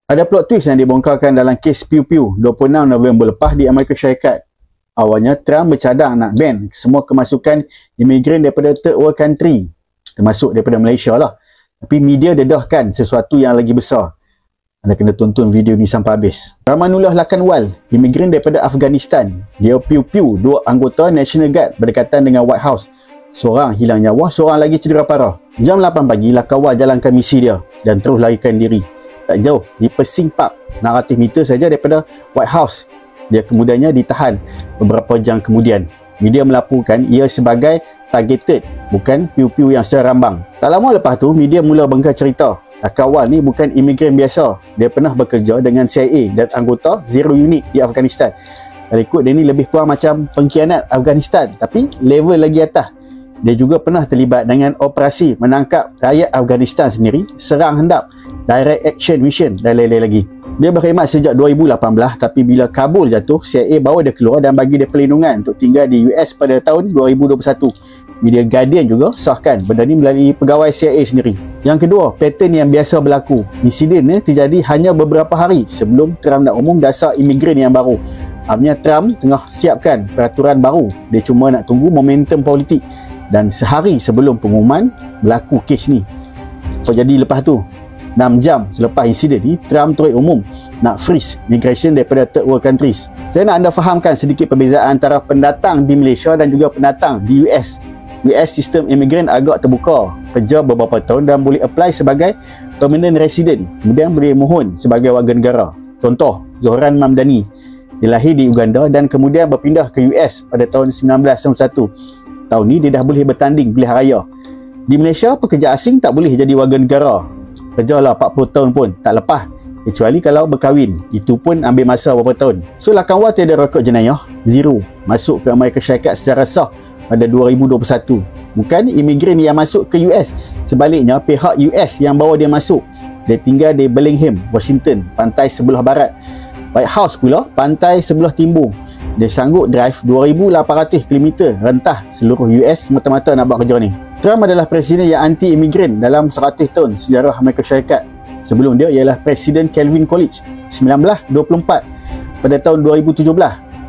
Ada plot twist yang dibongkarkan dalam kes Pew Pew 26 November lepas di Amerika Syarikat. Awalnya, Trump bercadang nak ban semua kemasukan imigran daripada third world country, termasuk daripada Malaysia lah. Tapi media dedahkan sesuatu yang lagi besar. Anda kena tonton video ni sampai habis. Ramanullah Lakanwal, imigran daripada Afghanistan. Dia Pew Pew, dua anggota National Guard berdekatan dengan White House. Seorang hilang nyawa, seorang lagi cedera parah. Jam 8 pagi, Lakanwal jalankan misi dia dan terus larikan diri. Tak jauh, di Persing Park, 600 meter saja daripada White House. Dia kemudiannya ditahan beberapa jam kemudian. Media melaporkan ia sebagai targeted, bukan Pew Pew yang secara rambang. Tak lama lepas tu, media mula bongkar cerita. Lakanwal ni bukan imigran biasa. Dia pernah bekerja dengan CIA dan anggota Zero Unit di Afghanistan. Kalau ikut dia ni lebih kurang macam pengkhianat Afghanistan, tapi level lagi atas. Dia juga pernah terlibat dengan operasi menangkap rakyat Afghanistan sendiri, serang hendap, direct action mission dan lain-lain lagi. Dia berkhidmat sejak 2018, tapi bila Kabul jatuh, CIA bawa dia keluar dan bagi dia perlindungan untuk tinggal di US pada tahun 2021. Media Guardian juga sahkan benda ni melalui pegawai CIA sendiri. Yang kedua, pattern yang biasa berlaku. Insiden ni terjadi hanya beberapa hari sebelum Trump nak umum dasar imigran yang baru. Artinya Trump tengah siapkan peraturan baru. Dia cuma nak tunggu momentum politik. Dan sehari sebelum pengumuman, berlaku kes ni. Apa jadi lepas tu? 6 jam selepas insiden ni, Trump terus umum nak freeze migration daripada third world countries. Saya nak anda fahamkan sedikit perbezaan antara pendatang di Malaysia dan juga pendatang di US. US sistem imigran agak terbuka, kerja beberapa tahun dan boleh apply sebagai permanent resident, kemudian boleh mohon sebagai warga negara. Contoh, Zohran Mamdani. Dia lahir di Uganda dan kemudian berpindah ke US pada tahun 1991. Tahun ni dia dah boleh bertanding pilihan raya. Di Malaysia, pekerja asing tak boleh jadi warga negara. Kerjalah 40 tahun pun tak lepas, kecuali kalau berkahwin. Itu pun ambil masa beberapa tahun. So, Lakanwal tiada rekod jenayah, zero. Masuk ke Amerika Syarikat secara sah pada 2021. Bukan imigran yang masuk ke US. Sebaliknya, pihak US yang bawa dia masuk. Dia tinggal di Bellingham, Washington, pantai sebelah barat. White House pula, pantai sebelah timur. Dia sanggup drive 2,800 km rentah seluruh US semata-mata nak buat kerja ni. Trump adalah presiden yang anti-imigran dalam 100 tahun sejarah Amerika Syarikat. Sebelum dia ialah Presiden Calvin Coolidge 1924. Pada tahun 2017,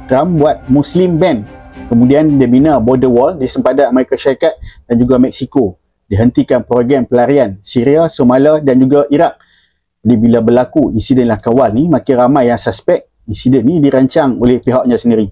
Trump buat Muslim ban. Kemudian dia bina border wall di sempadan Amerika Syarikat dan juga Mexico. Dihentikan program pelarian Syria, Somalia dan juga Iraq. Jadi bila berlaku insiden Lakanwal ni, makin ramai yang suspek insiden ni dirancang oleh pihaknya sendiri.